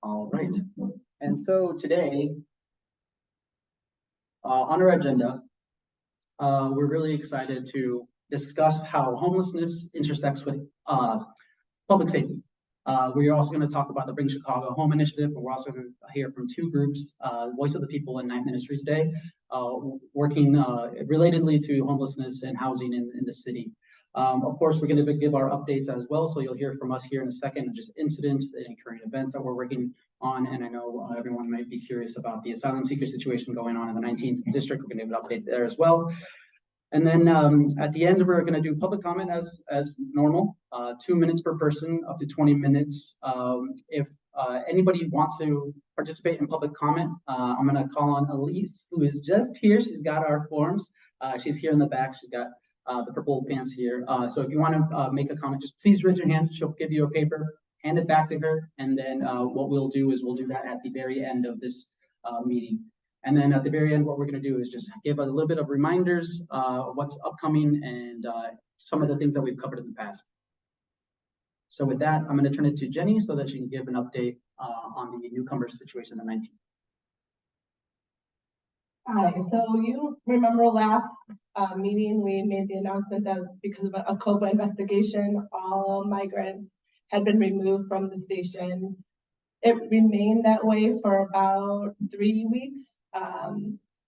All right. And so today, on our agenda, we're really excited to discuss how homelessness intersects with public safety. We're also going to talk about the Bring Chicago Home Initiative, but we're also going to hear from two groups, Voice of the People and Ninth Ministries Day, working relatedly to homelessness and housing in the city. Of course, we're going to give our updates as well, so you'll hear from us here in a second, just incidents and current events that we're working on. And I know everyone might be curious about the asylum seeker situation going on in the 19th district. We're going to give an update there as well. And then at the end, we're going to do public comment as normal, 2 minutes per person, up to 20 minutes. If anybody wants to participate in public comment, I'm going to call on Elise, who is just here. She's got our forms. She's here in the back. She's got the purple pants here. So if you want to make a comment, just please raise your hand. She'll give you a paper, hand it back to her. And then what we'll do is we'll do that at the very end of this meeting. And then at the very end, what we're going to do is just give a little bit of reminders of what's upcoming and some of the things that we've covered in the past. So with that, I'm going to turn it to Jenny so that she can give an update on the newcomer situation in the 19th. Hi, so you remember last meeting, we made the announcement that because of a COBA investigation, all migrants had been removed from the station. It remained that way for about 3 weeks.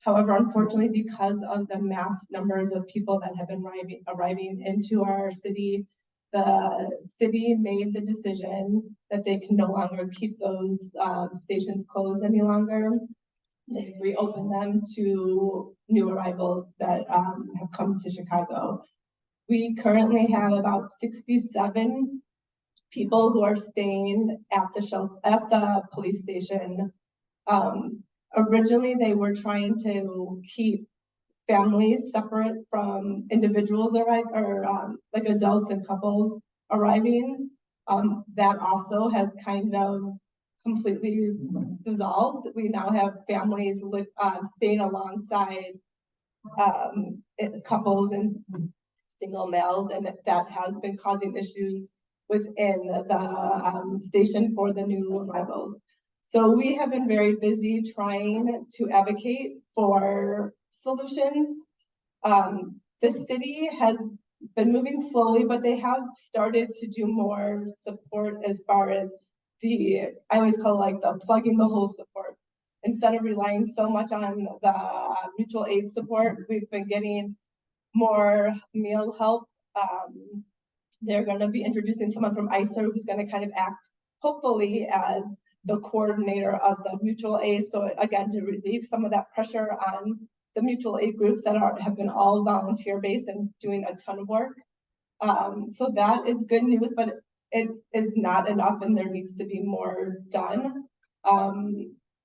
However, unfortunately, because of the mass numbers of people that have been arriving into our city, the city made the decision that they can no longer keep those stations closed any longer. They reopened them to new arrivals that have come to Chicago. We currently have about 67 people who are staying at the shelter, at the police station. Originally, they were trying to keep families separate from individuals like adults and couples arriving. That also has kind of completely dissolved. We now have families staying alongside couples and single males, and that has been causing issues within the station for the new arrivals. So we have been very busy trying to advocate for solutions. The city has been moving slowly, but they have started to do more support as far as I always call it like the plugging the hole support. Instead of relying so much on the mutual aid support, we've been getting more meal help. They're going to be introducing someone from ICER who's going to kind of act, hopefully, as the coordinator of the mutual aid. So again, to relieve some of that pressure on the mutual aid groups that have been all volunteer based and doing a ton of work. So that is good news, but it is not enough, and there needs to be more done.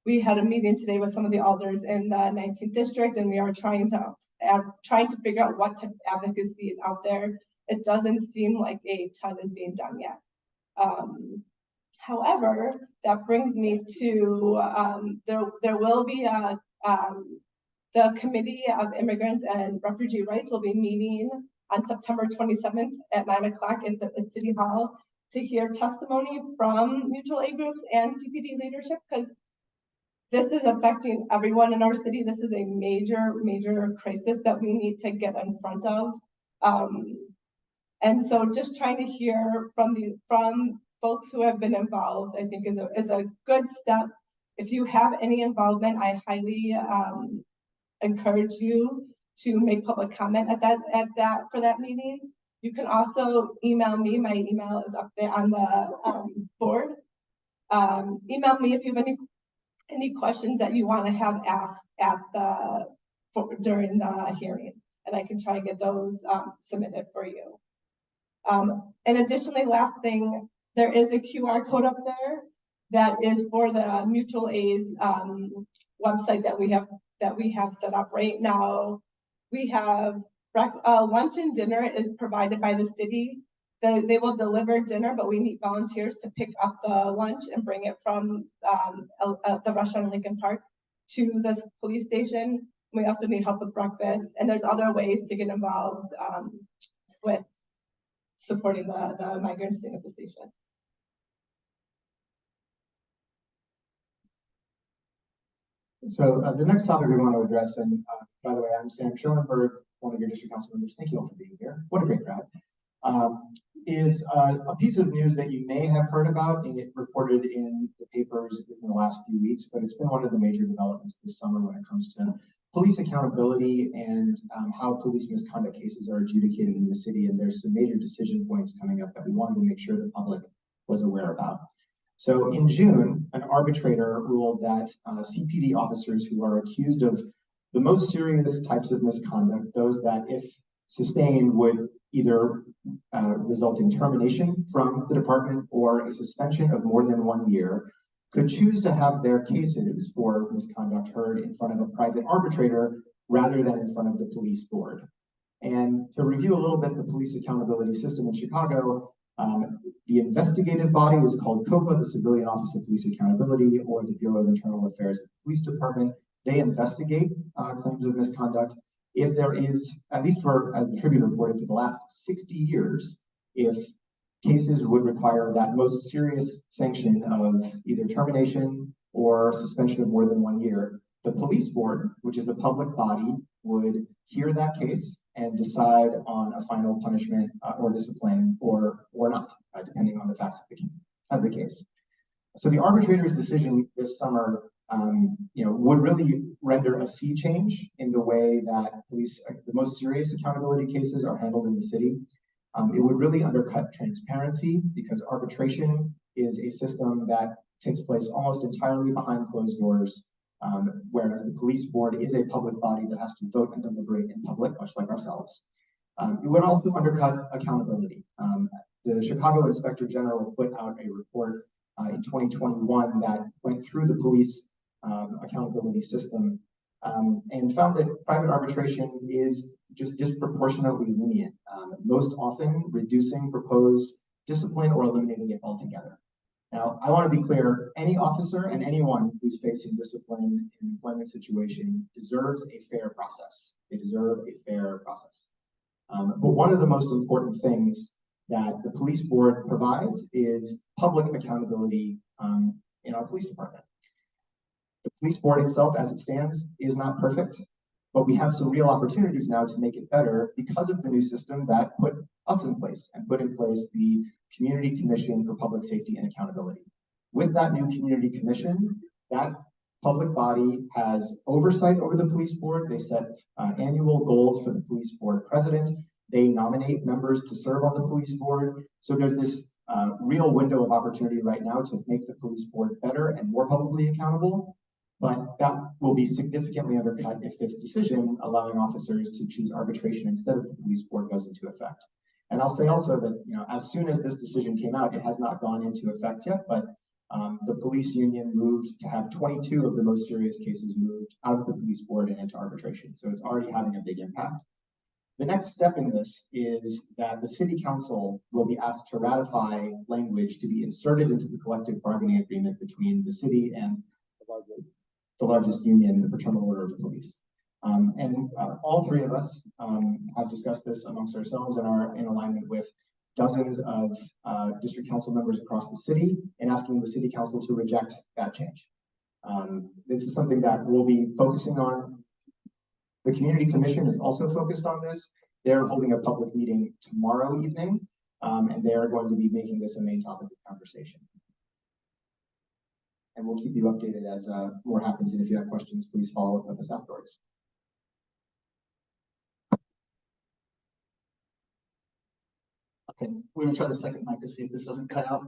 We had a meeting today with some of the alders in the 19th district, and we are trying to figure out what type of advocacy is out there. It doesn't seem like a ton is being done yet. However, that brings me to there will be the Committee of Immigrant and Refugee Rights will be meeting on September 27th at 9 o'clock at City Hall to hear testimony from mutual aid groups and CPD leadership, because this is affecting everyone in our city. This is a major, major crisis that we need to get in front of. And so just trying to hear from folks who have been involved, I think is a good step. If you have any involvement, I highly encourage you to make public comment for that meeting. You can also email me. My email is up there on the board. Email me if you have any questions that you want to have asked during the hearing, and I can try and get those submitted for you. And additionally, last thing, there is a QR code up there that is for the mutual aid website that we have set up right now. We have lunch and dinner is provided by the city. They will deliver dinner, but we need volunteers to pick up the lunch and bring it from the restaurant in Lincoln Park to the police station. We also need help with breakfast, and there's other ways to get involved with supporting the migrants staying at the station. So the next topic we want to address, and by the way, I'm Sam Schoenberg, one of your district council members. Thank you all for being here. What a great crowd. Is a piece of news that you may have heard about and it reported in the papers within the last few weeks, but it's been one of the major developments this summer when it comes to police accountability and how police misconduct cases are adjudicated in the city. And there's some major decision points coming up that we wanted to make sure the public was aware about. So in June, an arbitrator ruled that CPD officers who are accused of the most serious types of misconduct, those that if sustained would either result in termination from the department or a suspension of more than 1 year, could choose to have their cases for misconduct heard in front of a private arbitrator rather than in front of the police board. And to review a little bit the police accountability system in Chicago, the investigative body is called COPA, the Civilian Office of Police Accountability, or the Bureau of Internal Affairs of the Police Department. They investigate claims of misconduct. If there is, at least for, as the Tribune reported, for the last 60 years, if cases would require that most serious sanction of either termination or suspension of more than 1 year, the police board, which is a public body, would hear that case and decide on a final punishment or discipline or not, depending on the facts of the case. So the arbitrator's decision this summer would really render a sea change in the way that police, the most serious accountability cases are handled in the city. It would really undercut transparency because arbitration is a system that takes place almost entirely behind closed doors, whereas the police board is a public body that has to vote and deliberate in public, much like ourselves. It would also undercut accountability. The Chicago Inspector General put out a report in 2021 that went through the police accountability system and found that private arbitration is just disproportionately lenient, most often reducing proposed discipline or eliminating it altogether. Now, I want to be clear, any officer and anyone who's facing discipline in an employment situation deserves a fair process. They deserve a fair process. But one of the most important things that the police board provides is public accountability in our police department. The police board itself, as it stands, is not perfect, but we have some real opportunities now to make it better because of the new system that put us in place and put in place the Community Commission for Public Safety and Accountability. With that new Community Commission, that public body has oversight over the police board. They set annual goals for the police board president. They nominate members to serve on the police board. So there's this real window of opportunity right now to make the police board better and more publicly accountable. But that will be significantly undercut if this decision allowing officers to choose arbitration instead of the police board goes into effect. And I'll say also that, as soon as this decision came out, it has not gone into effect yet, but the police union moved to have 22 of the most serious cases moved out of the police board and into arbitration. So it's already having a big impact. The next step in this is that the city council will be asked to ratify language to be inserted into the collective bargaining agreement between the city and the largest union, the Fraternal Order of Police. All three of us have discussed this amongst ourselves and are in alignment with dozens of district council members across the city and asking the city council to reject that change. This is something that we'll be focusing on. The Community Commission is also focused on this. They're holding a public meeting tomorrow evening, and they're going to be making this a main topic of conversation. And we'll keep you updated as more happens. And if you have questions, please follow up with us afterwards. Okay, we're gonna try the second mic to see if this doesn't cut out.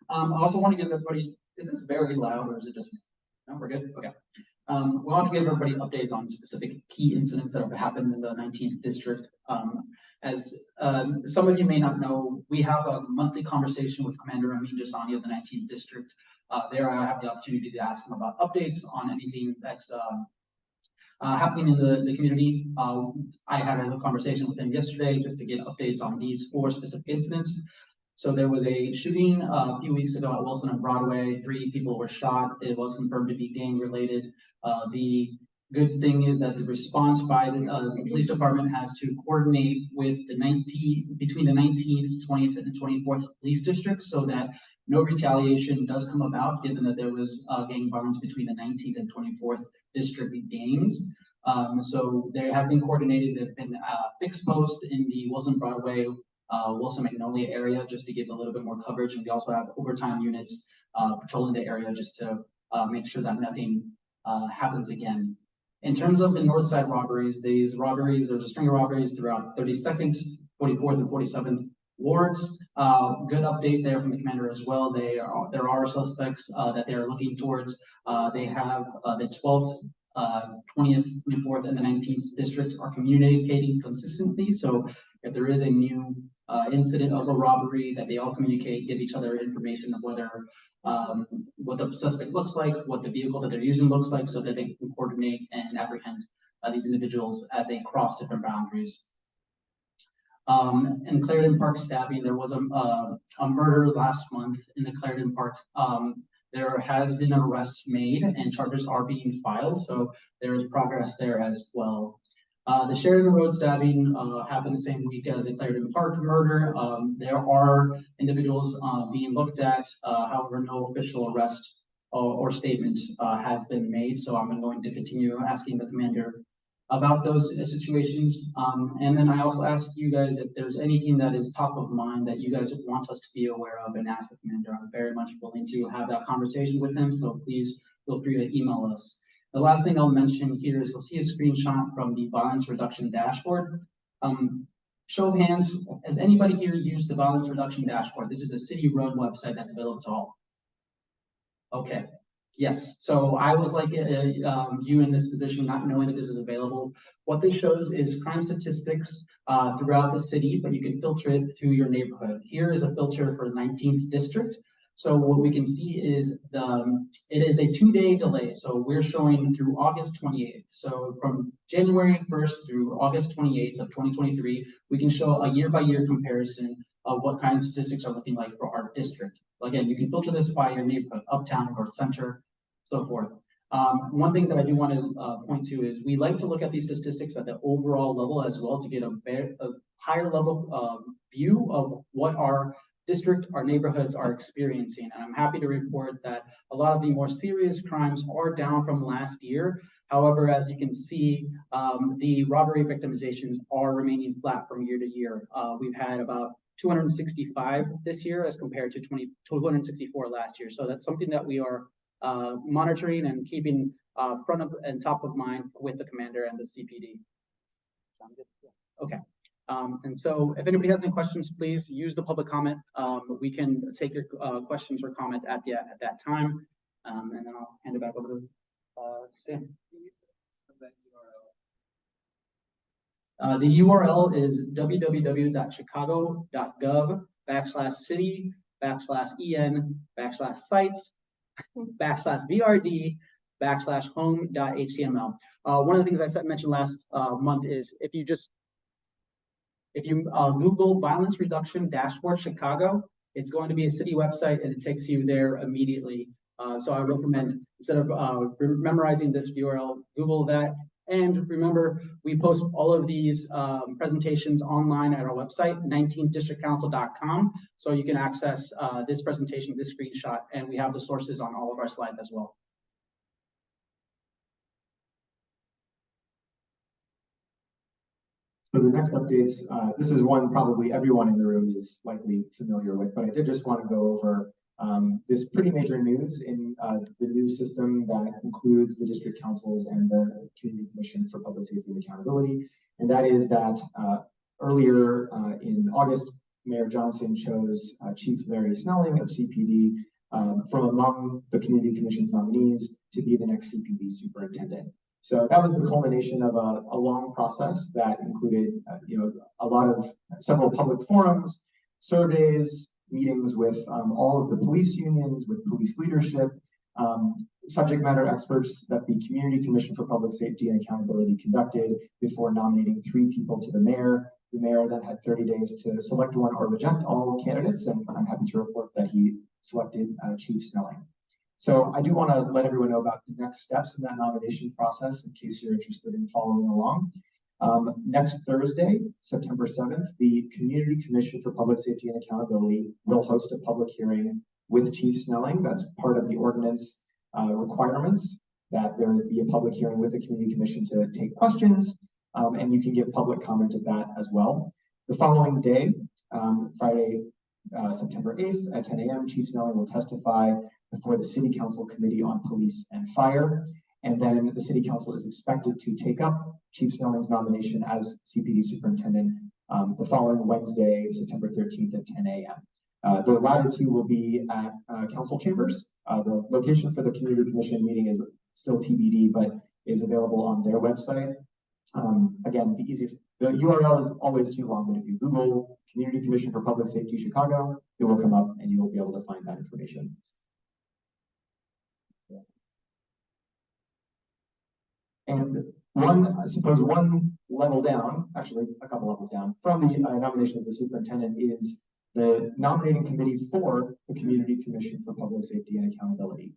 I also want to give everybody, is this very loud or is it just me? No, we're good, okay. We want to give everybody updates on specific key incidents that have happened in the 19th district. As some of you may not know, we have a monthly conversation with Commander Amin Jasani of the 19th district. There I have the opportunity to ask him about updates on anything that's happening in the community. I had a conversation with him yesterday just to get updates on these 4 specific incidents. So there was a shooting a few weeks ago at Wilson and Broadway. 3 people were shot. It was confirmed to be gang related. The good thing is that the response by the police department has to coordinate with between the 19th, 20th, and the 24th police districts so that no retaliation does come about, given that there was gang violence between the 19th and 24th district games. So they have been coordinated. They've been fixed post in the Wilson Broadway, Wilson Magnolia area, just to give a little bit more coverage. And we also have overtime units patrolling the area just to make sure that nothing happens again. In terms of the north side robberies, there's a string of robberies throughout 32nd, 44th, and 47th wards. Good update there from the commander as well. There are suspects that they are looking towards. They have the 12th, 20th, 24th, and the 19th districts are communicating consistently. So if there is a new incident of a robbery, that they all communicate, give each other information of whether what the suspect looks like, what the vehicle that they're using looks like, so that they can coordinate and apprehend these individuals as they cross different boundaries. In Clarendon Park stabbing, there was a murder last month in the Clarendon Park. There has been an arrest made and charges are being filed, so there is progress there as well. The Sheridan Road stabbing happened the same week as the Clarendon Park murder. There are individuals being looked at, however, no official arrest or statement has been made. So I'm going to continue asking the commander about those situations. And then I also asked you guys if there's anything that is top of mind that you guys want us to be aware of, and ask the commander. I'm very much willing to have that conversation with him, so please feel free to email us. The last thing I'll mention here is you'll see a screenshot from the violence reduction dashboard. Show of hands, has anybody here used the violence reduction dashboard? This is a city road website that's available to all. Okay, yes. So I was like you in this position, not knowing that this is available. What this shows is crime statistics throughout the city, but you can filter it through your neighborhood. Here is a filter for 19th district. So what we can see is it is a 2-day delay. So we're showing through August 28th. So from January 1st through August 28th of 2023, we can show a year-by-year comparison of what kind of statistics are looking like for our district. Again, you can filter this by your neighborhood, uptown, north center, so forth. One thing that I do want to point to is we like to look at these statistics at the overall level as well, to get a higher level view of what our district, our neighborhoods are experiencing. And I'm happy to report that a lot of the more serious crimes are down from last year. However, as you can see, the robbery victimizations are remaining flat from year to year. We've had about 265 this year as compared to 264 last year. So that's something that we are monitoring and keeping front of and top of mind with the commander and the CPD. Okay. And so if anybody has any questions, please use the public comment. We can take your questions or comment at that time. And then I'll hand it back over to Sam. The URL is www.chicago.gov/city/sites/VRD/home.html. One of the things I mentioned last month is if you Google Violence Reduction Dashboard Chicago, it's going to be a city website and it takes you there immediately. So I recommend, instead of memorizing this URL, Google that. And remember, we post all of these presentations online at our website, 19thdistrictcouncil.com. So you can access this presentation, this screenshot, and we have the sources on all of our slides as well. So the next updates, this is one probably everyone in the room is likely familiar with, but I did just want to go over this pretty major news in the new system that includes the district councils and the Community Commission for Public Safety and Accountability. And that is that earlier in August, Mayor Johnson chose Chief Larry Snelling of CPD from among the Community Commission's nominees to be the next CPD superintendent. So that was the culmination of a long process that included, a lot of several public forums, surveys, meetings with all of the police unions, with police leadership, subject matter experts that the Community Commission for Public Safety and Accountability conducted before nominating 3 people to the mayor. The mayor then had 30 days to select one or reject all candidates, and I'm happy to report that he selected Chief Snelling. So I do want to let everyone know about the next steps in that nomination process in case you're interested in following along. Next Thursday, September 7th, the Community Commission for Public Safety and Accountability will host a public hearing with Chief Snelling. That's part of the ordinance requirements, that there would be a public hearing with the Community Commission to take questions, and you can give public comment at that as well. The following day, Friday, September 8th at 10 a.m., Chief Snelling will testify before the City Council Committee on Police and Fire. And then the City Council is expected to take up Chief Snelling's nomination as CPD Superintendent the following Wednesday, September 13th at 10 a.m. The latter two will be at Council Chambers. The location for the Community Commission meeting is still TBD, but is available on their website. Again, the URL is always too long, but if you Google Community Commission for Public Safety Chicago, it will come up and you will be able to find that information. And one level down, actually a couple levels down from the nomination of the superintendent, is the nominating committee for the Community Commission for Public Safety and Accountability.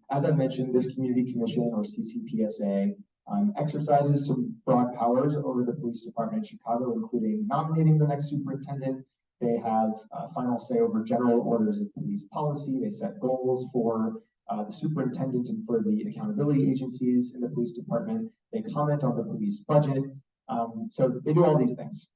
As I mentioned, this Community Commission, or CCPSA, exercises some broad powers over the police department in Chicago, including nominating the next superintendent. They have final say over general orders of police policy. They set goals for the superintendent and for the accountability agencies in the police department. They comment on the police budget. So they do all these things.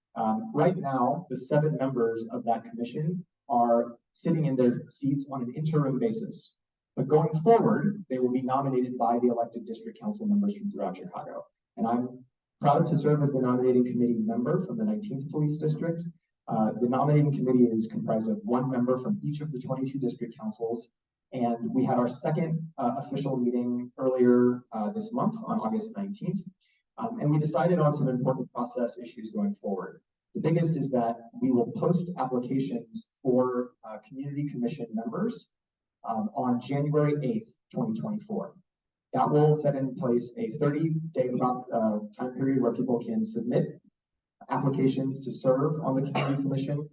Right now, the 7 members of that commission are sitting in their seats on an interim basis. But going forward, they will be nominated by the elected district council members from throughout Chicago. And I'm proud to serve as the nominating committee member from the 19th Police District. The nominating committee is comprised of 1 member from each of the 22 district councils. And we had our second official meeting earlier this month on August 19th. And we decided on some important process issues going forward. The biggest is that we will post applications for community commission members on January 8th, 2024. That will set in place a 30-day time period where people can submit applications to serve on the Community Commission.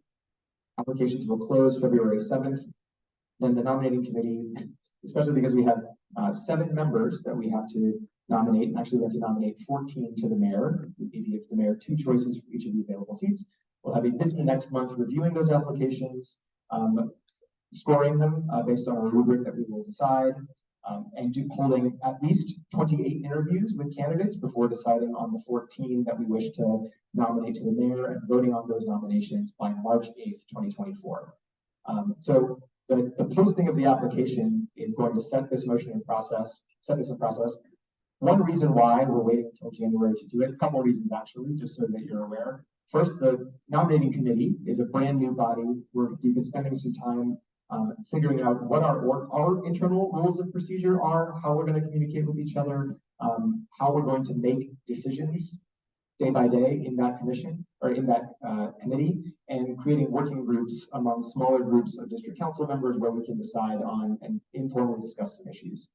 Applications will close February 7th. Then the nominating committee, especially because we have 7 members that we have to nominate, and actually we have to nominate 14 to the mayor. We give the mayor 2 choices for each of the available seats. We'll have a busy next month reviewing those applications, scoring them based on a rubric that we will decide, and holding at least 28 interviews with candidates before deciding on the 14 that we wish to nominate to the mayor, and voting on those nominations by March 8th, 2024. So the posting of the application is going to set this in process. One reason why we're waiting until January to do it, a couple of reasons actually, just so that you're aware. First, the nominating committee is a brand new body. We've been spending some time figuring out what our internal rules of procedure are, how we're going to communicate with each other, how we're going to make decisions day by day in that commission or in that committee, and creating working groups among smaller groups of district council members where we can decide on and informally discuss some issues.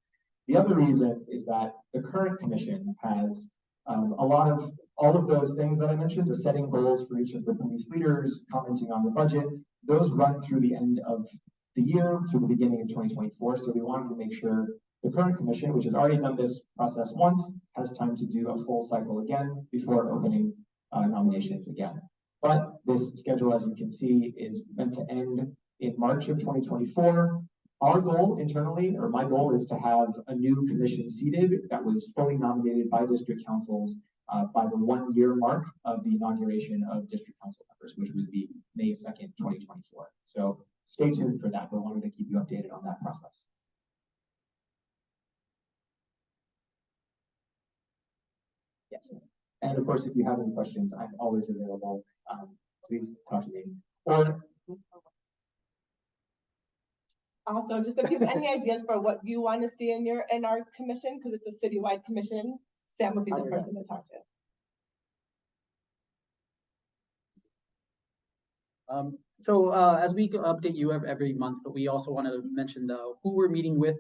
The other reason is that the current commission has a lot of all of those things that I mentioned, the setting goals for each of the police leaders, commenting on the budget, those run through the end of the year, through the beginning of 2024. So we wanted to make sure the current commission, which has already done this process once, has time to do a full cycle again before opening nominations again. But this schedule, as you can see, is meant to end in March of 2024. Our goal internally, or my goal, is to have a new commission seated that was fully nominated by district councils by the 1-year mark of the inauguration of district council members, which would be May 2nd, 2024. So stay tuned for that, but wanted to keep you updated on that process. Yes, and of course, if you have any questions, I'm always available. Please talk to me. Or also, just if you have any ideas for what you want to see in our commission, because it's a citywide commission, Sam would be the person to talk to. As we update you every month, but we also want to mention who we're meeting with.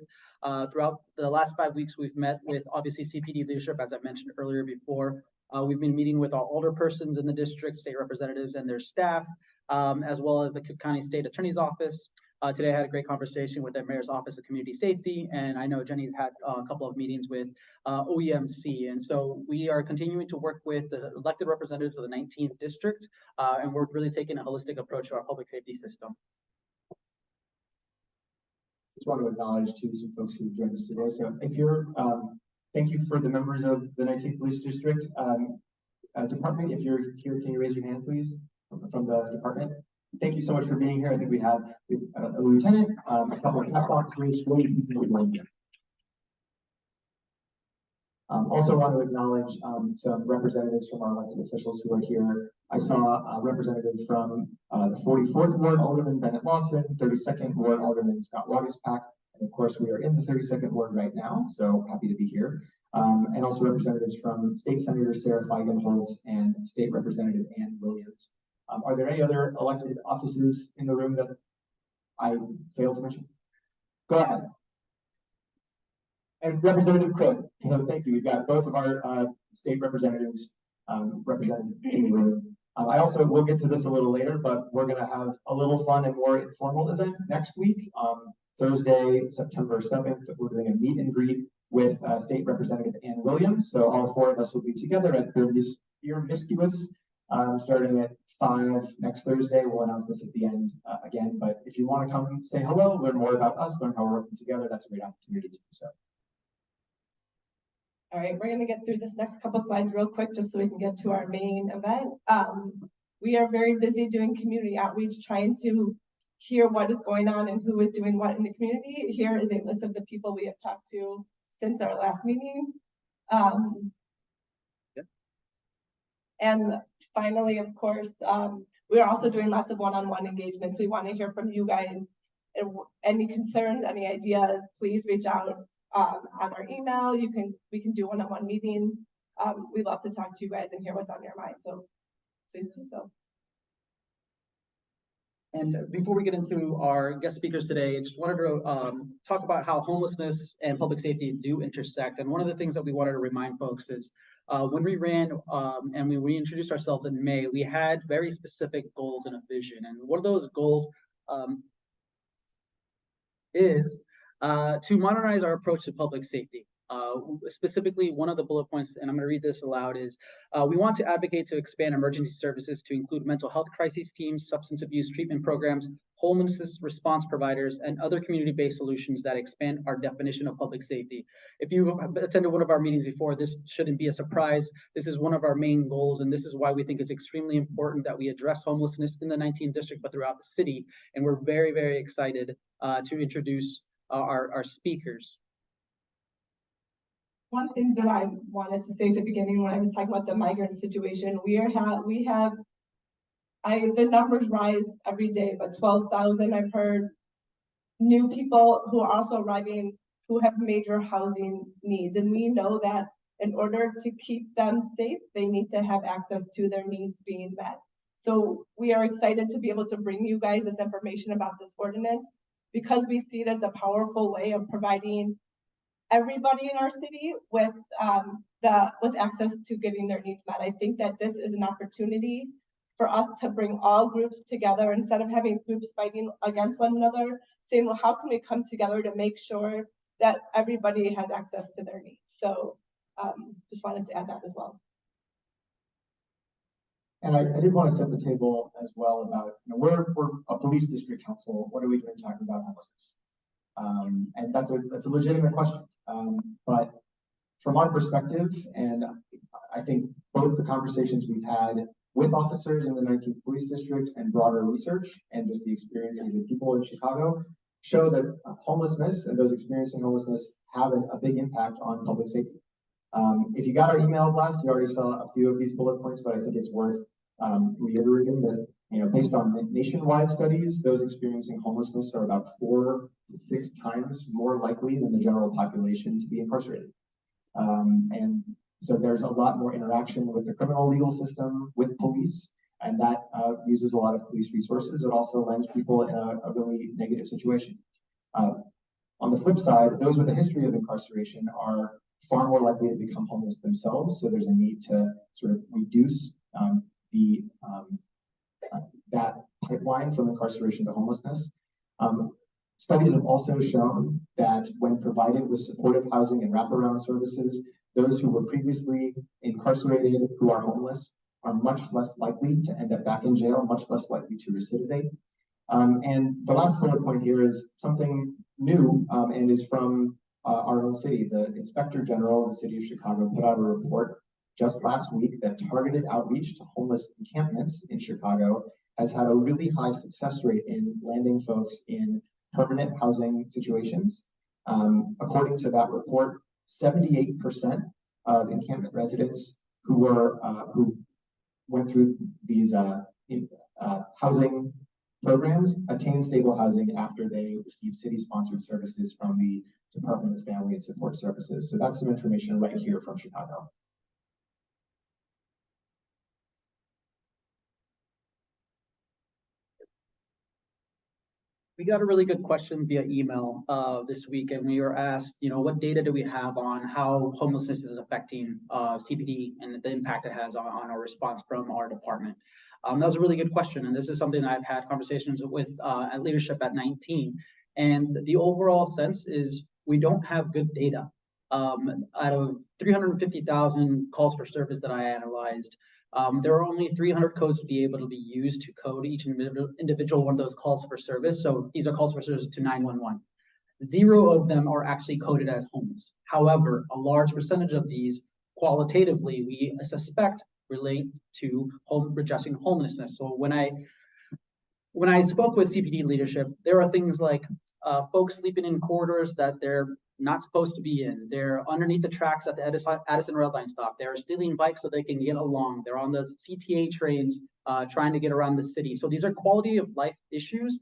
Throughout the last 5 weeks, we've met with obviously CPD leadership, as I mentioned earlier before. We've been meeting with our alderpersons in the district, state representatives and their staff, as well as the Cook County State Attorney's Office. Today I had a great conversation with the Mayor's Office of Community Safety, and I know Jenny's had a couple of meetings with OEMC. And so we are continuing to work with the elected representatives of the 19th district, and we're really taking a holistic approach to our public safety system. Just want to acknowledge too some folks who joined us today. So if you're, thank you for the members of the 19th Police District Department. If you're here, can you raise your hand, please, from the department? Thank you so much for being here. I think we have a lieutenant, a couple of staff officers. Also want to acknowledge some representatives from our elected officials who are here. I saw a representative from the 44th Ward, Alderman Bennett Lawson, 32nd Ward, Alderman Scott Wagaspack, and of course we are in the 32nd Ward right now, so happy to be here. And also representatives from State Senator Sarah Feigenholz and State Representative Ann Williams. Are there any other elected offices in the room that I failed to mention? Go ahead. And Representative Cook, thank you. We've got both of our state representatives represented in the room. I also, we'll get to this a little later, but we're going to have a little fun and more informal event next week. Thursday, September 7th, we're doing a meet and greet with State Representative Ann Williams. So all four of us will be together at Beer Miscuous, starting at 5 next Thursday. We'll announce this at the end again, but if you want to come say hello, learn more about us, learn how we're working together, that's a great opportunity to do so. All right, we're going to get through this next couple slides real quick just so we can get to our main event. We are very busy doing community outreach, trying to hear what is going on and who is doing what in the community. Here is a list of the people we have talked to since our last meeting. And finally, of course, we are also doing lots of one-on-one engagements. We want to hear from you guys. Any concerns, any ideas, please reach out on our email. We can do one-on-one meetings. We love to talk to you guys and hear what's on your mind. So please do so. And before we get into our guest speakers today, I just wanted to talk about how homelessness and public safety do intersect. And one of the things that we wanted to remind folks is when we ran and we reintroduced ourselves in May, we had very specific goals and a vision. And one of those goals is to modernize our approach to public safety. Specifically, one of the bullet points, and I'm going to read this aloud, is we want to advocate to expand emergency services to include mental health crises teams, substance abuse treatment programs, homelessness response providers, and other community-based solutions that expand our definition of public safety. If you attended one of our meetings before, this shouldn't be a surprise. This is one of our main goals, and this is why we think it's extremely important that we address homelessness in the 19th district, but throughout the city. And we're very, very excited to introduce our speakers. One thing that I wanted to say at the beginning when I was talking about the migrant situation, the numbers rise every day, but 12,000 I've heard new people who are also arriving who have major housing needs. And we know that in order to keep them safe, they need to have access to their needs being met. So we are excited to be able to bring you guys this information about this ordinance because we see it as a powerful way of providing everybody in our city with access to getting their needs met. I think that this is an opportunity for us to bring all groups together instead of having groups fighting against one another, saying, well, how can we come together to make sure that everybody has access to their needs? So just wanted to add that as well. And I did want to set the table as well about, we're a police district council. What are we doing talking about homelessness? And that's a legitimate question. But from our perspective, and I think both the conversations we've had with officers in the 19th Police District and broader research and just the experiences of people in Chicago show that homelessness and those experiencing homelessness have a big impact on public safety. If you got our email blast, you already saw a few of these bullet points, but I think it's worth reiterating that based on nationwide studies, those experiencing homelessness are about 4 to 6 times more likely than the general population to be incarcerated. And so there's a lot more interaction with the criminal legal system, with police, and that uses a lot of police resources. It also lands people in a really negative situation. On the flip side, those with a history of incarceration are far more likely to become homeless themselves. So there's a need to sort of reduce that pipeline from incarceration to homelessness. Studies have also shown that when provided with supportive housing and wraparound services, those who were previously incarcerated who are homeless are much less likely to end up back in jail, much less likely to recidivate. And the last bullet point here is something new and is from our own city. The Inspector General of the City of Chicago put out a report just last week that targeted outreach to homeless encampments in Chicago has had a really high success rate in landing folks in permanent housing situations. According to that report, 78% of encampment residents who went through these housing programs attained stable housing after they received city-sponsored services from the Department of Family and Support Services. So that's some information right here from Chicago. We got a really good question via email this week, and we were asked, what data do we have on how homelessness is affecting CPD and the impact it has on our response from our department? That was a really good question, and this is something I've had conversations with at leadership at 19. And the overall sense is we don't have good data. Out of 350,000 calls for service that I analyzed, there are only 300 codes to be able to be used to code each individual one of those calls for service. So these are calls for service to 911. 0 of them are actually coded as homeless. However, a large percentage of these qualitatively we suspect relate to addressing homelessness. So when I spoke with CPD leadership, there are things like folks sleeping in corridors that they're not supposed to be in. They're underneath the tracks at the Addison Red Line stop. They're stealing bikes so they can get along. They're on the CTA trains trying to get around the city. So these are quality of life issues.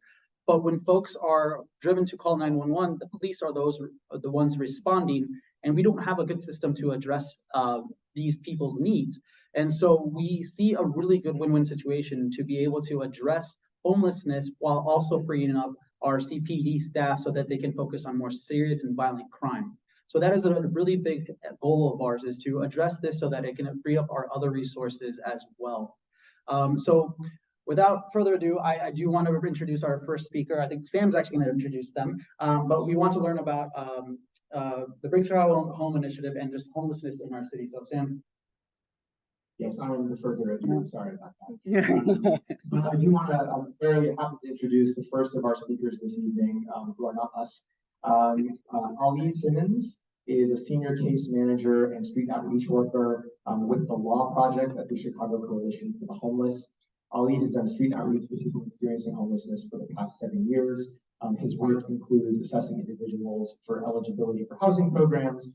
But when folks are driven to call 911, the police are the ones responding, and we don't have a good system to address these people's needs. And so we see a really good win-win situation to be able to address homelessness while also freeing up our CPD staff so that they can focus on more serious and violent crime. So that is a really big goal of ours, is to address this so that it can free up our other resources as well. So without further ado, I do want to introduce our first speaker. I think Sam's actually going to introduce them, but we want to learn about the Bring Chicago Home Initiative and just homelessness in our city. So Sam. Yes, I'm the further intro. Sorry about that. But I do want to, I'm very happy to introduce the first of our speakers this evening, who are not us. Ali Simmons is a senior case manager and street outreach worker with the Law Project at the Chicago Coalition for the Homeless. Ali has done street outreach with people experiencing homelessness for the past 7 years. His work includes assessing individuals for eligibility for housing programs,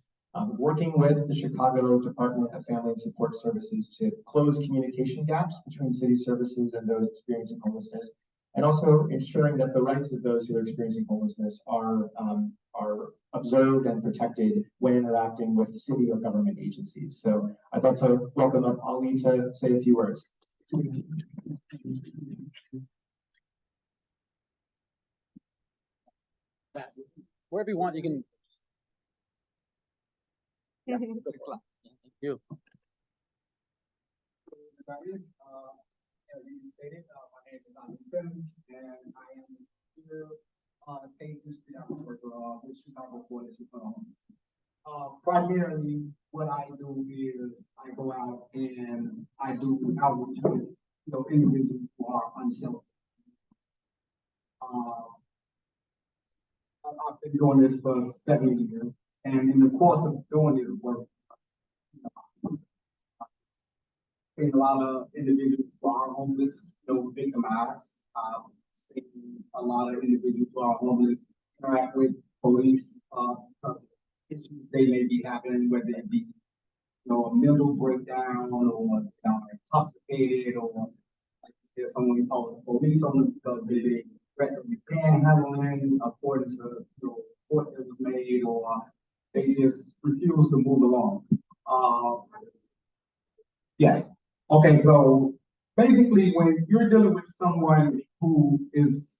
working with the Chicago Department of Family and Support Services to close communication gaps between city services and those experiencing homelessness, and also ensuring that the rights of those who are experiencing homelessness are observed and protected when interacting with city or government agencies. So I'd like to welcome up Ali to say a few words. Wherever you want, you can. Thank you. Everybody, as you stated, my name is Ali Simmons, and I am the senior case and street outreach worker with Chicago Coalition for the Homeless. Primarily, what I do is I go out and I do outreach with individuals who are unsheltered. I've been doing this for 7 years, and in the course of doing this work, seen a lot of individuals who are homeless, victimized. Seen a lot of individuals who are homeless interact with police issues they may be having, whether it be a mental breakdown or intoxicated, or like there's someone called the police on them because they aggressively panhandling according to the report that was made, or they just refuse to move along. Yes. Okay, so basically when you're dealing with someone who is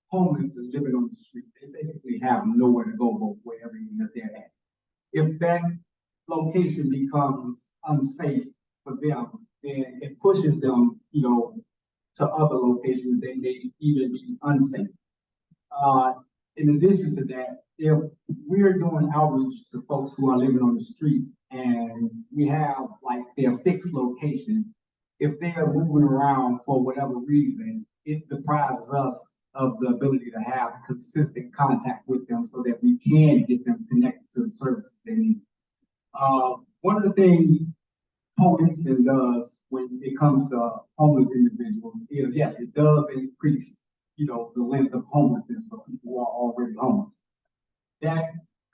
homeless and living on the street, they basically have nowhere to go but wherever it is they're at. If that location becomes unsafe for them, then it pushes them, to other locations that may even be unsafe. In addition to that, if we're doing outreach to folks who are living on the street and we have like their fixed location, if they are moving around for whatever reason, it deprives us of the ability to have consistent contact with them so that we can get them connected to the services they need. One of the things policing does when it comes to homeless individuals is, yes, it does increase, the length of homelessness for people who are already homeless. That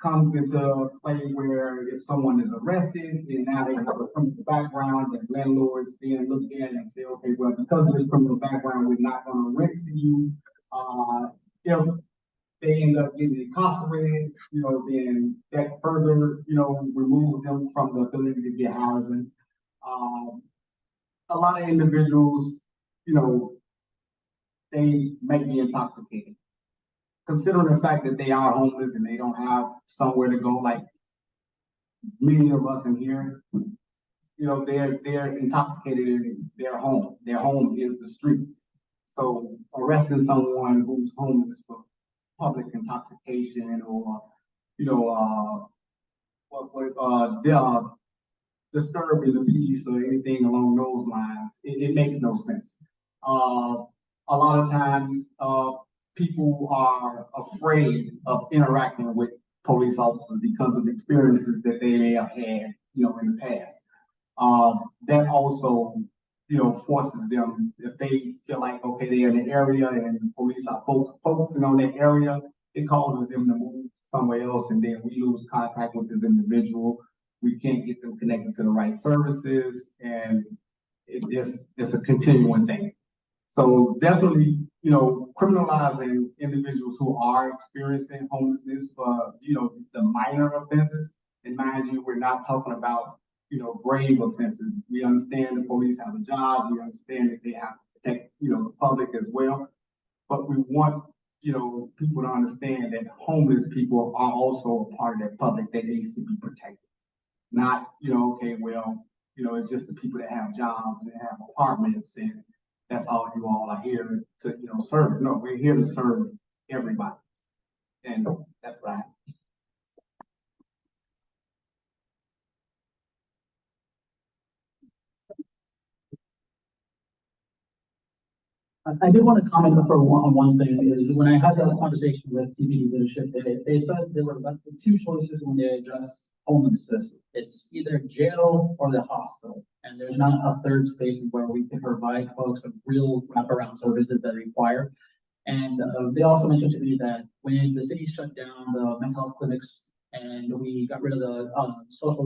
comes into play where if someone is arrested and now they have a criminal background, and landlords then look at it and say, okay, well, because of this criminal background, we're not going to rent to you. If they end up getting incarcerated, then that further, removes them from the ability to get housing. A lot of individuals, they may be intoxicated. Considering the fact that they are homeless and they don't have somewhere to go, like many of us in here, they're intoxicated in their home. Their home is the street. So arresting someone who's homeless for public intoxication or, disturbing the peace or anything along those lines, it makes no sense. A lot of times, people are afraid of interacting with police officers because of experiences that they may have had, in the past. That also, forces them, if they feel like, okay, they're in the area and the police are focusing on that area, it causes them to move somewhere else, and then we lose contact with this individual. We can't get them connected to the right services, and it's a continuing thing. So definitely, criminalizing individuals who are experiencing homelessness for, the minor offenses. And mind you, we're not talking about, grave offenses. We understand the police have a job. We understand that they have to protect, the public as well. But we want, people to understand that homeless people are also a part of that public that needs to be protected. Not, okay, well, it's just the people that have jobs and have apartments and that's all you all are here to, serve. No, we're here to serve everybody. And that's what I have. I did want to comment on one thing is when I had that conversation with TPD leadership, they said there were left with two choices when they addressed homelessness. It's either jail or the hospital. And there's not a third space where we can provide folks with real wraparound services that they require. And they also mentioned to me that when the city shut down the mental health clinics and we got rid of the social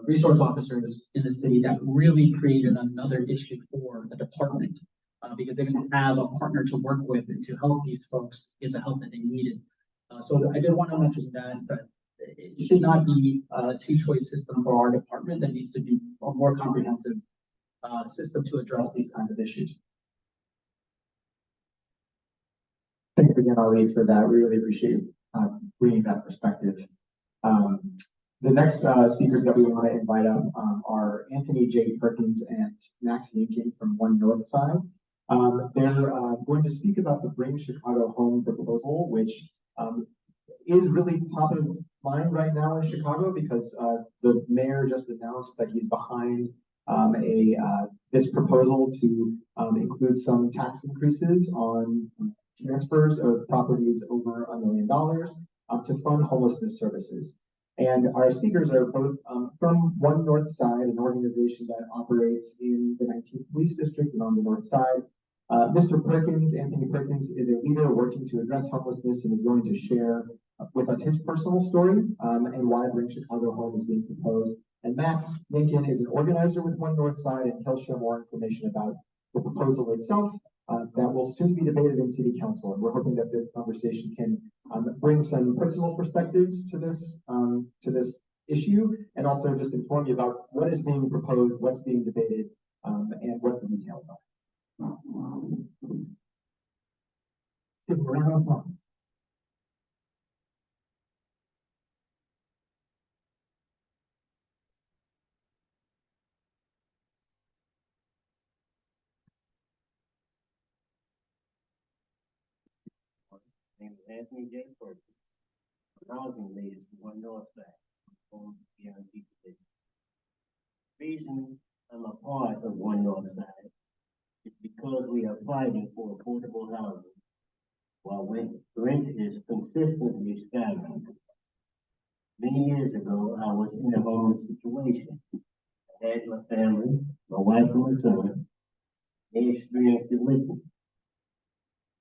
resource officers in the city, that really created another issue for the department because they didn't have a partner to work with and to help these folks get the help that they needed. So I did want to mention that it should not be a two-choice system for our department. That needs to be a more comprehensive system to address these kinds of issues. Thanks again, Ali, for that. We really appreciate bringing that perspective. The next speakers that we want to invite up are Anthony J. Perkins and Max Yankin from One Northside. They're going to speak about the Bring Chicago Home proposal, which is really top of mind right now in Chicago because the mayor just announced that he's behind this proposal to include some tax increases on transfers of properties over $1 million to fund homelessness services. And our speakers are both from One Northside, an organization that operates in the 19th Police District and on the North Side. Mr. Perkins, Anthony Perkins, is a leader working to address homelessness and is going to share with us his personal story and why Bring Chicago Home is being proposed. And Max Yankin is an organizer with One Northside, and he'll share more information about the proposal itself that will soon be debated in City Council. And we're hoping that this conversation can bring some personal perspectives to this issue, and also just inform you about what is being proposed, what's being debated, and what the details are. Give a round of applause. My name is Anthony J. Perkins. Housing leaders for One Northside, homes guaranteed today. Reason I'm a part of One Northside is because we are fighting for affordable housing, while rent is consistently skyrocketing. Many years ago, I was in a homeless situation. I had my family, my wife and my son. They experienced it with me.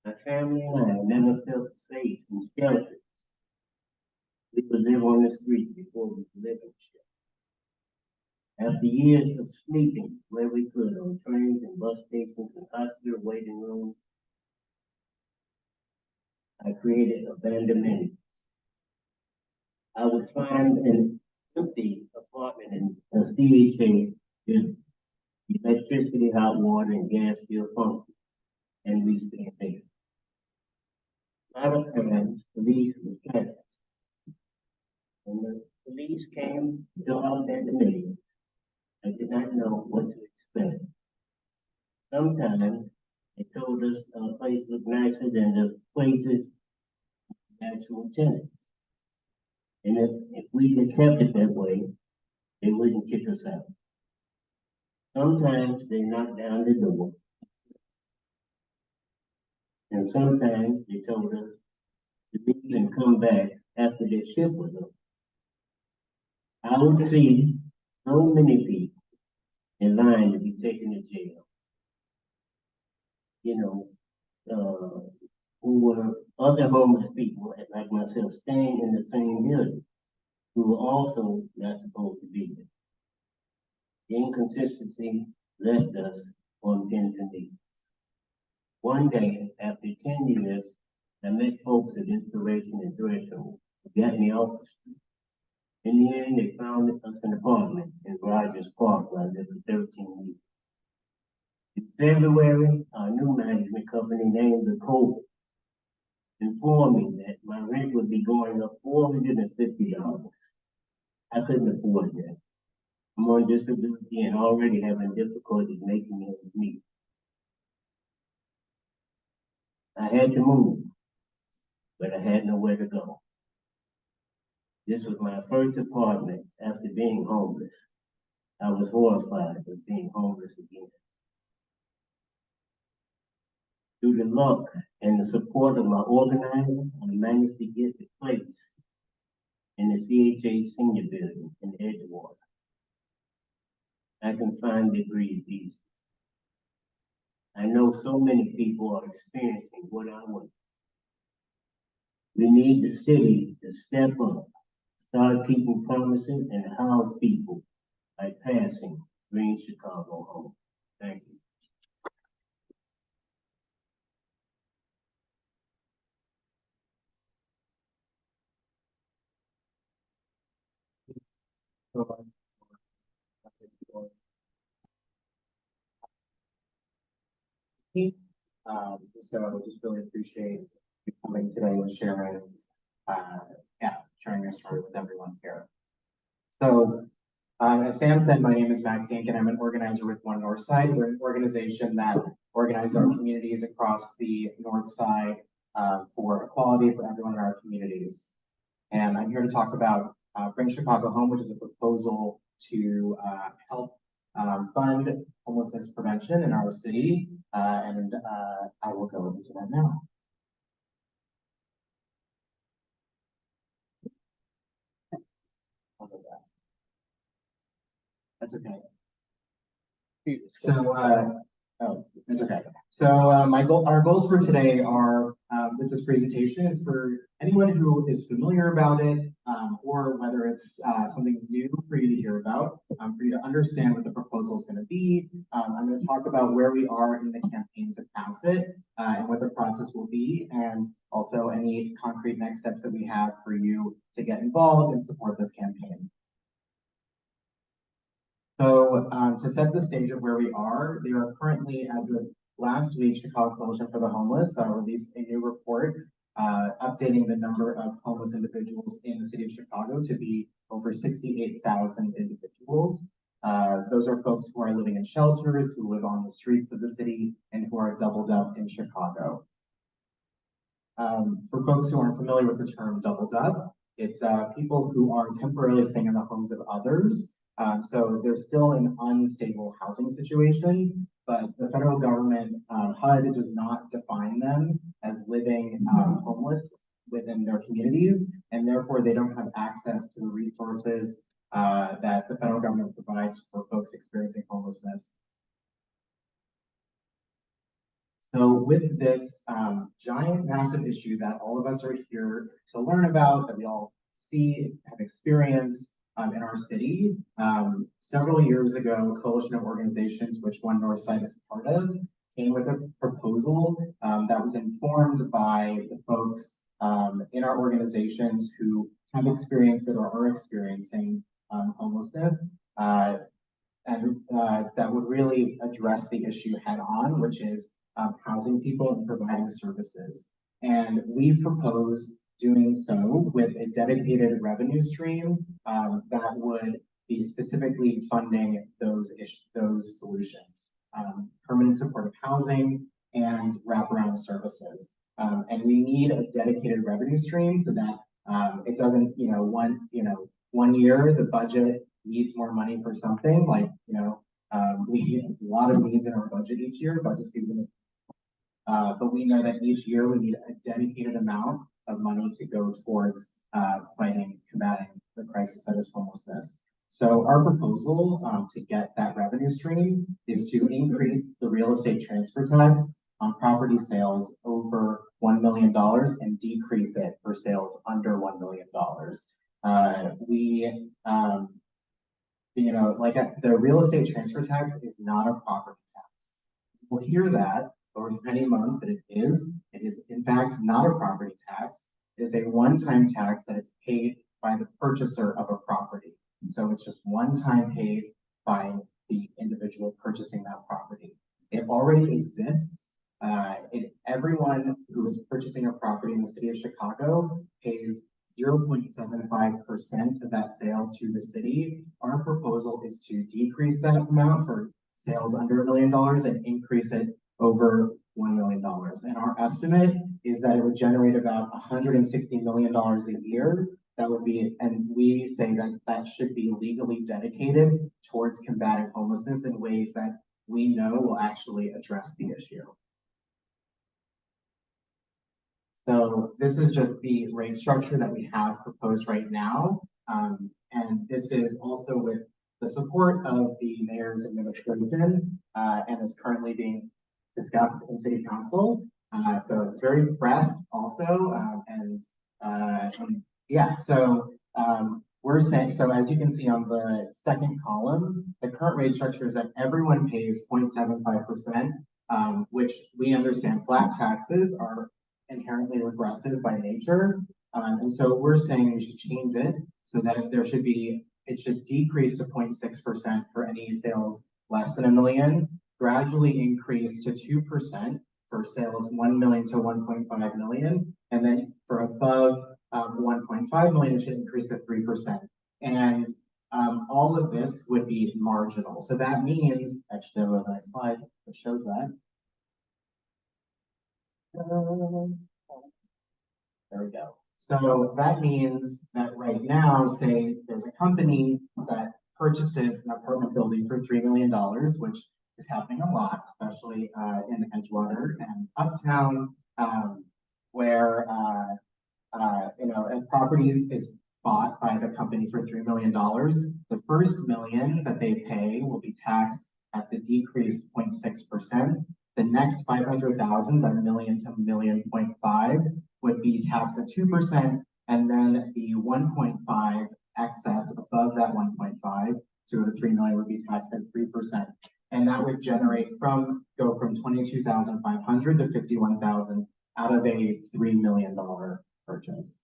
My family and I never felt safe in shelters. We could live on the streets before we could live in shelters. After years of sleeping where we could on trains and bus stations and hospital waiting rooms, I created abandonment. I would find an empty apartment in a CHA with electricity, hot water, and gas still functioning, and we stayed there. A lot of times, police would catch us. When the police came to our abandonment, I did not know what to expect. Sometimes they told us our place looked nicer than the places the actual tenants. And if we had kept it that way, they wouldn't kick us out. Sometimes they knocked down the door. And sometimes they told us to leave and come back after their shift was up. I would see so many people in line to be taken to jail. You know, who were other homeless people like myself staying in the same building, who were also not supposed to be there. The inconsistency left us on pins and needles. One day, after 10 years, I met folks at Inspiration and Threshold who got me off the street. In the end, they found us an apartment in Rogers Park where I lived for 13 weeks. In February, our new management company named the COVID informed me that my rent would be going up $450. I couldn't afford that. I'm on disability and already having difficulty making ends meet. I had to move, but I had nowhere to go. This was my first apartment after being homeless. I was horrified of being homeless again. Through the luck and the support of my organizer, I managed to get a place in the CHA Senior Building in Edgewater. I can finally breathe easy. I know so many people are experiencing what I went. We need the city to step up, start keeping promises, and house people by passing Green Chicago Home. Thank you. So just really appreciate you coming today and sharing, sharing your story with everyone here. So, as Sam said, my name is Max Yank and I'm an organizer with One North Side. We're an organization that organizes our communities across the North Side for equality for everyone in our communities. And I'm here to talk about Bring Chicago Home, which is a proposal to help fund homelessness prevention in our city, and I will go into that now. That's okay. So, that's okay. So, our goals for today are with this presentation is for anyone who is familiar about it, or whether it's something new for you to hear about, for you to understand what the proposal is going to be. I'm going to talk about where we are in the campaign to pass it, and what the process will be, and also any concrete next steps that we have for you to get involved and support this campaign. So to set the stage of where we are, there are currently, as of last week, Chicago Coalition for the Homeless released a new report updating the number of homeless individuals in the city of Chicago to be over 68,000 individuals. Those are folks who are living in shelters, who live on the streets of the city, and who are doubled up in Chicago. For folks who aren't familiar with the term doubled up, it's people who are temporarily staying in the homes of others. So they're still in unstable housing situations, but the federal government, HUD does not define them as living homeless within their communities, and therefore they don't have access to the resources that the federal government provides for folks experiencing homelessness. So with this giant, massive issue that all of us are here to learn about, that we all see, have experienced in our city, several years ago, Coalition of Organizations, which One Northside is part of, came with a proposal that was informed by the folks in our organizations who have experienced it or are experiencing homelessness, and that would really address the issue head on, which is housing people and providing services. And we propose doing so with a dedicated revenue stream that would be specifically funding those solutions, permanent supportive housing and wraparound services. And we need a dedicated revenue stream so that it doesn't, one year the budget needs more money for something, like, we have a lot of needs in our budget each year. Budget season is, but we know that each year we need a dedicated amount of money to go towards combating the crisis that is homelessness. So our proposal to get that revenue stream is to increase the real estate transfer tax on property sales over $1 million and decrease it for sales under $1 million. The real estate transfer tax is not a property tax. We'll hear that over many months that it is in fact not a property tax. It is a one-time tax that is paid by the purchaser of a property. And so it's just one time paid by the individual purchasing that property. It already exists. Everyone who is purchasing a property in the city of Chicago pays 0.75% of that sale to the city. Our proposal is to decrease that amount for sales under $1 million and increase it over $1 million. And our estimate is that it would generate about $160 million a year. That would be, and we say that that should be legally dedicated towards combating homelessness in ways that we know will actually address the issue. So this is just the rate structure that we have proposed right now. And this is also with the support of the mayor's administration and is currently being discussed in city council. So it's very fresh also. We're saying, so as you can see on the second column, the current rate structure is that everyone pays 0.75%, which we understand flat taxes are inherently regressive by nature. And so we're saying we should change it so that it should decrease to 0.6% for any sales less than $1 million, gradually increase to 2% for sales 1 million to 1.5 million, and then for above 1.5 million, it should increase to 3%. And all of this would be marginal. So that means, actually, I have a nice slide that shows that. There we go. So that means that right now, say there's a company that purchases an apartment building for $3 million, which is happening a lot, especially in Edgewater and Uptown, where a property is bought by the company for $3 million. The first $1 million that they pay will be taxed at the decreased 0.6%. The next 500,000, that $1 million to $1.5 million, would be taxed at 2%, and then the 1.5 excess above that 1.5 to the 3 million would be taxed at 3%. And that would go from 22,500 to 51,000 out of a $3 million purchase.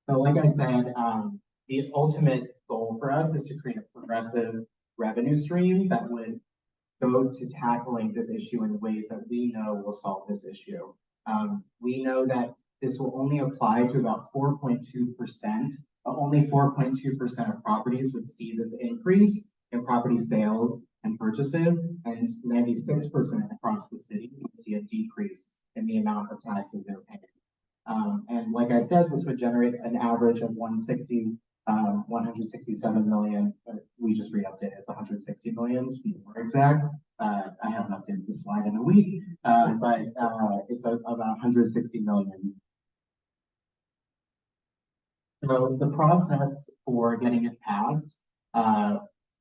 So like I said, the ultimate goal for us is to create a progressive revenue stream that would go to tackling this issue in ways that we know will solve this issue. We know that this will only apply to about 4.2%. Only 4.2% of properties would see this increase in property sales and purchases, and 96% across the city would see a decrease in the amount of taxes they're paying. And like I said, this would generate an average of $160 167 million, we just re-updated, it's 160 million to be more exact. I haven't updated the slide in a week, but it's about 160 million. So the process for getting it passed,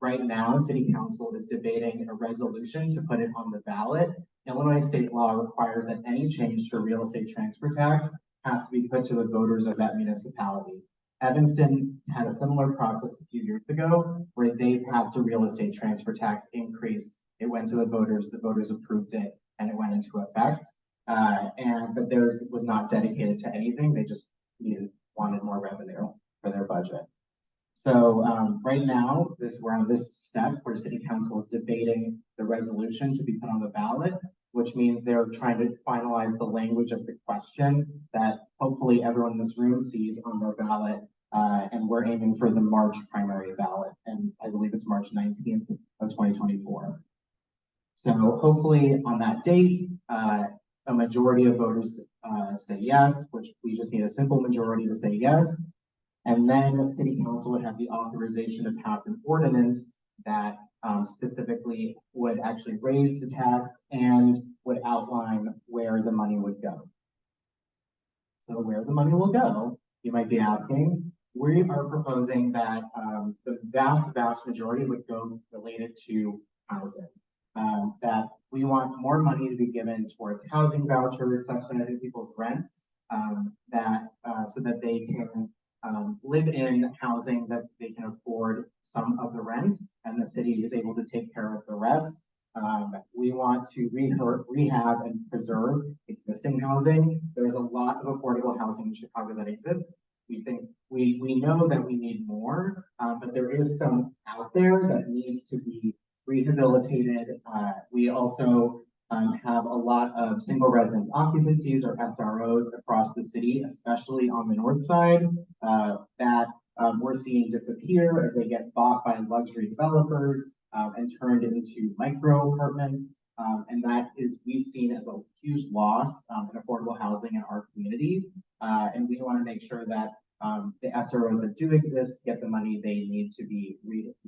right now, City Council is debating a resolution to put it on the ballot. Illinois state law requires that any change to real estate transfer tax has to be put to the voters of that municipality. Evanston had a similar process a few years ago where they passed a real estate transfer tax increase. It went to the voters approved it, and it went into effect. But theirs was not dedicated to anything. They just wanted more revenue for their budget. So right now, we're on this step where City Council is debating the resolution to be put on the ballot, which means they're trying to finalize the language of the question that hopefully everyone in this room sees on their ballot. And we're aiming for the March primary ballot, and I believe it's March 19th of 2024. So hopefully on that date, a majority of voters say yes, which we just need a simple majority to say yes. And then City Council would have the authorization to pass an ordinance that specifically would actually raise the tax and would outline where the money would go. So where the money will go, you might be asking. We are proposing that the vast majority would go related to housing. That we want more money to be given towards housing vouchers, subsidizing people's rents, so that they can live in housing that they can afford some of the rent, and the city is able to take care of the rest. We want to rehab and preserve existing housing. There's a lot of affordable housing in Chicago that exists. We know that we need more, but there is some out there that needs to be rehabilitated. We also have a lot of single resident occupancies or SROs across the city, especially on the north side, that we're seeing disappear as they get bought by luxury developers and turned into micro apartments. And that is, we've seen as a huge loss in affordable housing in our community. And we want to make sure that the SROs that do exist get the money they need to be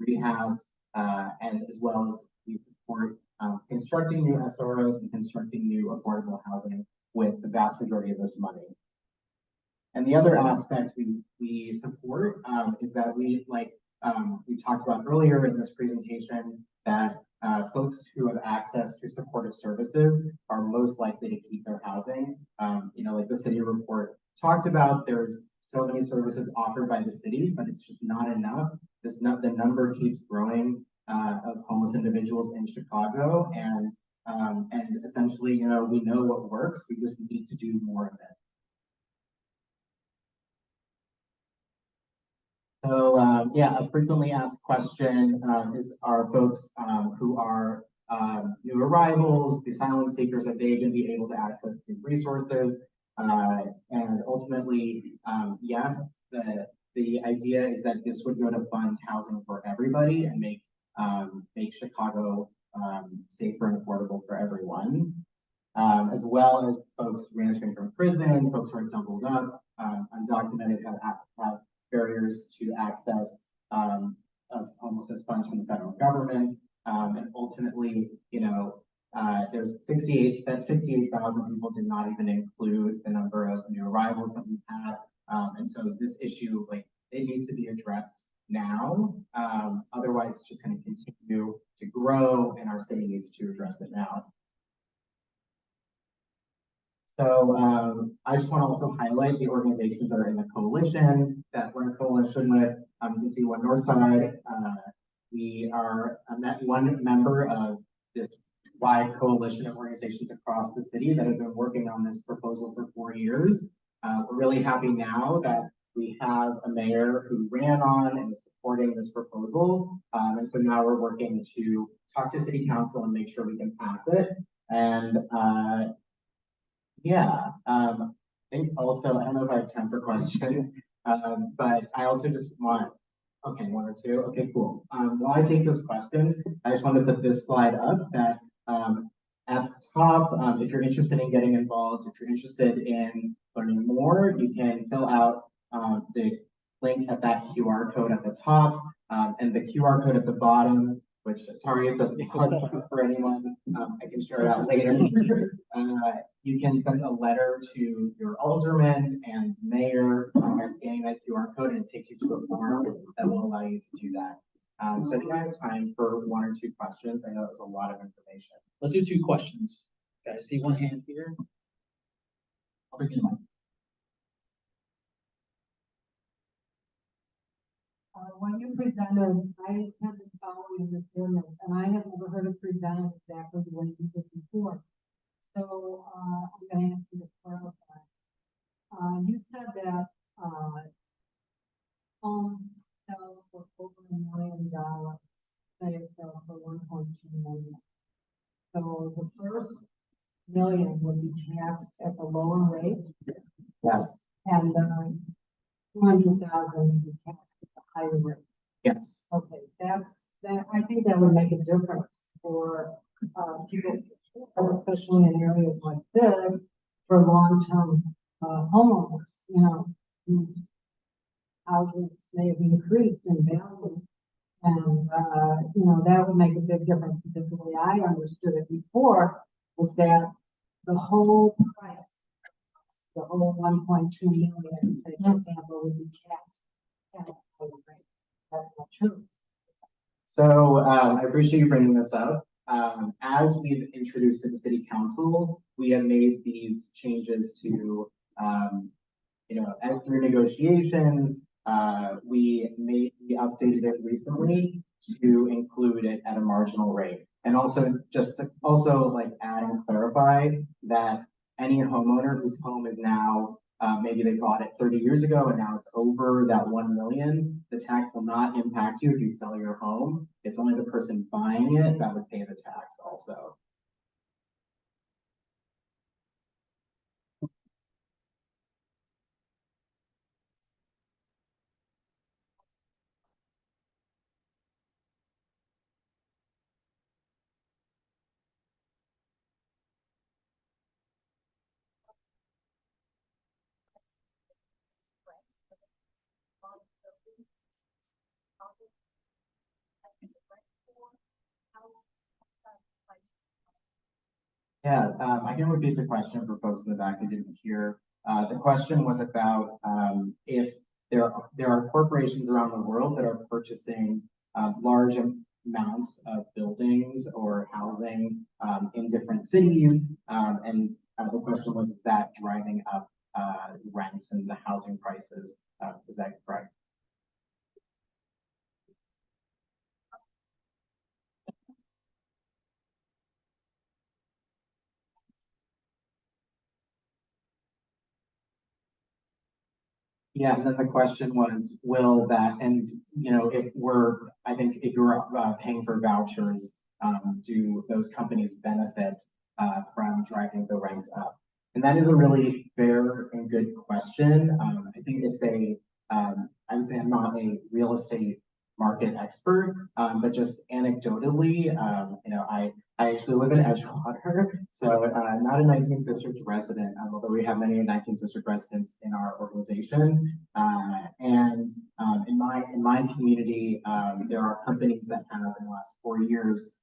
rehabbed, and as well as we support constructing new SROs and constructing new affordable housing with the vast majority of this money. And the other aspect we support is that we talked about earlier in this presentation, that folks who have access to supportive services are most likely to keep their housing. Like the city report talked about, there's so many services offered by the city, but it's just not enough. The number keeps growing of homeless individuals in Chicago, and essentially, we know what works. We just need to do more of it. So a frequently asked question are folks who are new arrivals, the asylum seekers, are they going to be able to access these resources? And ultimately, yes, the idea is that this would go to fund housing for everybody and make Chicago safer and affordable for everyone, as well as folks reentering from prison, folks who are doubled up, undocumented, have barriers to access of homelessness funds from the federal government. And ultimately, there's 68,000 people did not even include the number of new arrivals that we've had. And so this issue, it needs to be addressed now. Otherwise, it's just going to continue to grow, and our city needs to address it now. So I just want to also highlight the organizations that are in the coalition that we're in coalition with. You can see One Northside. We are one member of this wide coalition of organizations across the city that have been working on this proposal for 4 years. We're really happy now that we have a mayor who ran on and is supporting this proposal. And so now we're working to talk to City Council and make sure we can pass it. And I think also, I don't know if I have time for questions, but I also just want, okay, one or two, okay, cool. While I take those questions, I just want to put this slide up that at the top, if you're interested in getting involved, if you're interested in learning more, you can fill out the link at that QR code at the top, and the QR code at the bottom, which, sorry if that's hard for anyone, I can share it out later. You can send a letter to your alderman and mayor by scanning that QR code, and it takes you to a form that will allow you to do that. So I think I have time for 1 or 2 questions. I know it was a lot of information. Let's do 2 questions. Okay, I see one hand here. I'll bring you the mic. When you presented, I have been following this ordinance, and I have never heard it presented exactly the way you did before. So, I'm gonna ask you to clarify. You said that, home sells for over $1 million, say it sells for 1.2 million. So the first million would be taxed at the lower rate, Yes, and 200,000 would be taxed at the higher rate. yes. Okay, that, I think that would make a difference for, people, especially in areas like this, for long-term, homeowners, you know, whose houses may have increased in value. And, you know, that would make a big difference, because the way I understood it before was that the whole price, the whole 1.2 million, say, for example, would be taxed at a higher rate. That's not true. So I appreciate you bringing this up. As we've introduced to the city council, we have made these changes to, you know, as through negotiations, we updated it recently to include it at a marginal rate. And also just to also like add and clarify that any homeowner whose home is now, maybe they bought it 30 years ago and now it's over that 1 million, the tax will not impact you if you sell your home. It's only the person buying it that would pay the tax also. Yeah, I can repeat the question for folks in the back who didn't hear. The question was about if there are corporations around the world that are purchasing large amounts of buildings or housing in different cities. And the question was, is that driving up rents and the housing prices? Is that correct? Yeah, and then the question was, will that, and you know, I think if you're paying for vouchers, do those companies benefit from driving the rent up? And that is a really fair and good question. I think it's I would say I'm not a real estate market expert, but just anecdotally, you know, I actually live in Edgewater, so not a 19th district resident, although we have many 19th district residents in our organization. And in my community, there are companies that have in the last 4 years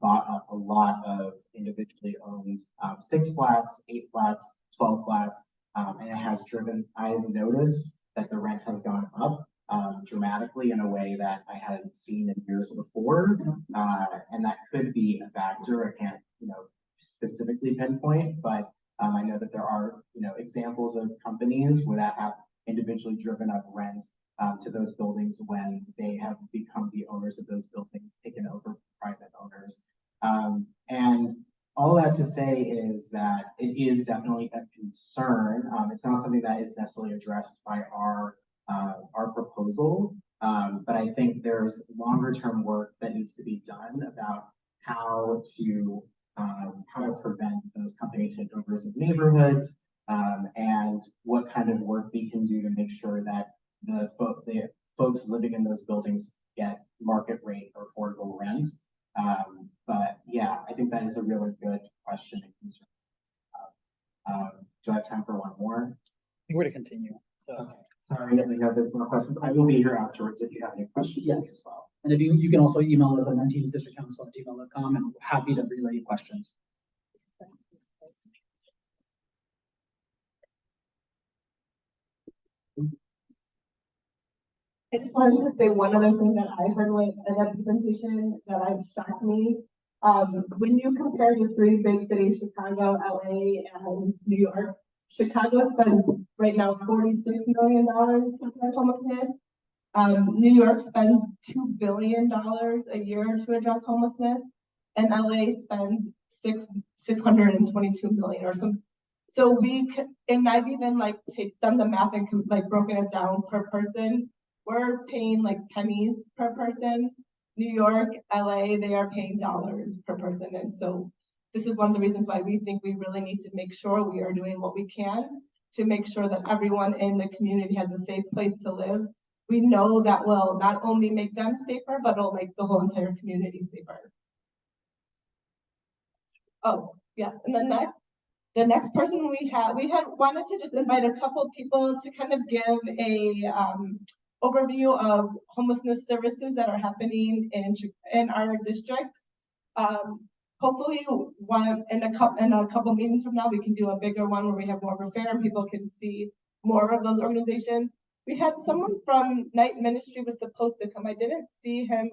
bought up a lot of individually owned 6 flats, 8 flats, 12 flats, and it has driven. I have noticed that the rent has gone up dramatically in a way that I hadn't seen in years before. And that could be a factor. I can't, you know, specifically pinpoint, but I know that there are, you know, examples of companies where that have individually driven up rent to those buildings when they have become the owners of those buildings, taken over from private owners. And all that to say is that it is definitely a concern. It's not something that is necessarily addressed by our proposal, but I think there's longer term work that needs to be done about how to prevent those company takeovers of neighborhoods, and what kind of work we can do to make sure that the folks living in those buildings get market rate or affordable rent. But yeah, I think that is a really good question and concern. Do I have time for one more? I think we're to continue. So. Okay. Sorry that we have this more questions. I will be here afterwards if you have any questions Yes. as well. And if you can also email us at mentedistrictcouncil@gmail.com, and we're happy to relay your questions. I just wanted to say one other thing that I heard with in that presentation that shocked me. When you compare the three big cities, Chicago, LA, and New York, Chicago spends right now $46 million to address homelessness. New York spends $2 billion a year to address homelessness, and LA spends $622 million or some. So and I've even like done the math and like broken it down per person. We're paying like pennies per person. New York, LA, they are paying dollars per person. And so this is one of the reasons why we think we really need to make sure we are doing what we can to make sure that everyone in the community has a safe place to live. We know that will not only make them safer, but it'll make the whole entire community safer. Oh, yes. And then the next person we had wanted to just invite a couple people to kind of give a overview of homelessness services that are happening in our district. Hopefully in a couple meetings from now, we can do a bigger one where we have more of a fair and people can see more of those organizations. We had someone from Night Ministry was supposed to come. I didn't see him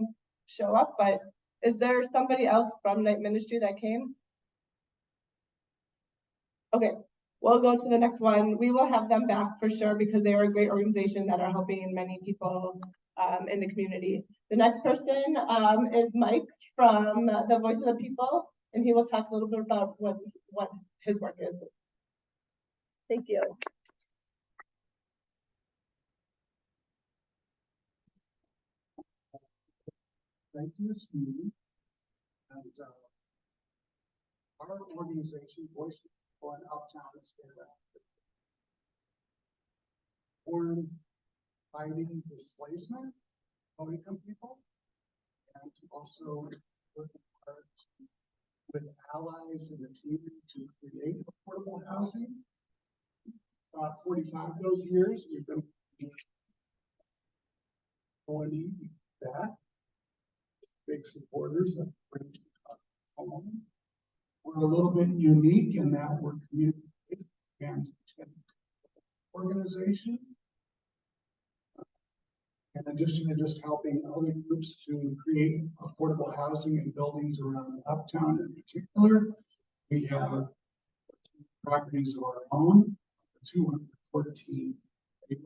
show up, but is there somebody else from Night Ministry that came? Okay, we'll go to the next one. We will have them back for sure because they are a great organization that are helping many people in the community. The next person is Mike from the Voice of the People, and he will talk a little bit about what his work is. Thank you. Thank you, this meeting. And our organization, Voice of the People in Uptown, is born fighting displacement of low-income people, and to also work hard with allies in the community to create affordable housing. About 45 of those years, we've been going that. Big supporters of Bring Chicago Home. We're a little bit unique in that we're community-based and organization. In addition to just helping other groups to create affordable housing in buildings around Uptown in particular, we have properties of our own, 214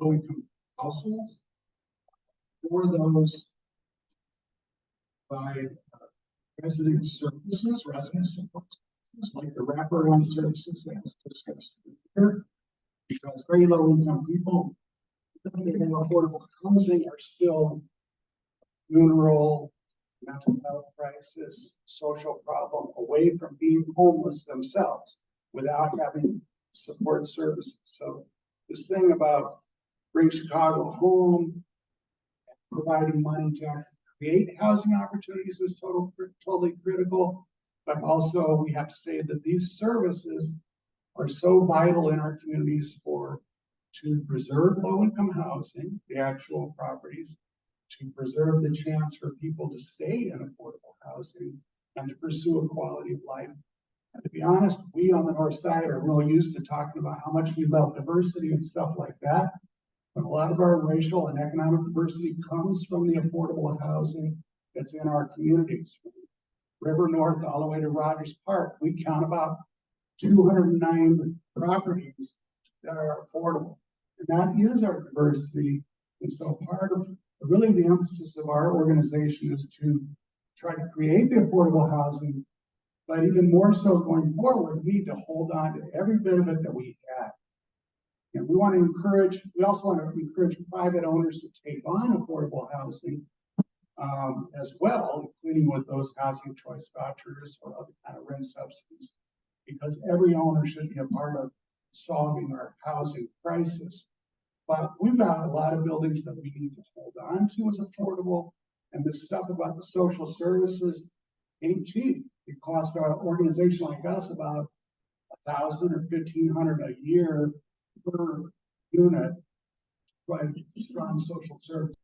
low-income households. For those by resident services, resident support services, like the wraparound services that was discussed here, because very low-income people living in affordable housing are still funeral, mental health crisis, social problem, away from being homeless themselves without having support services. So this thing about Bring Chicago Home, providing money to create housing opportunities is totally critical, but also we have to say that these services are so vital in our communities to preserve low-income housing, the actual properties, to preserve the chance for people to stay in affordable housing, and to pursue a quality of life. And to be honest, we on the North Side are really used to talking about how much we love diversity and stuff like that. But a lot of our racial and economic diversity comes from the affordable housing that's in our communities. From River North all the way to Rogers Park, we count about 209 properties that are affordable. And that is our diversity. And so part of really the emphasis of our organization is to try to create the affordable housing, but even more so going forward, we need to hold on to every bit of it that we have. And we want to we also want to encourage private owners to take on affordable housing as well, including with those housing choice vouchers or other kind of rent subsidies, because every owner should be a part of solving our housing crisis. But we've got a lot of buildings that we need to hold on to as affordable, and this stuff about the social services ain't cheap. It costs an organization like us about $1,000 or $1,500 a year per unit provide strong social service.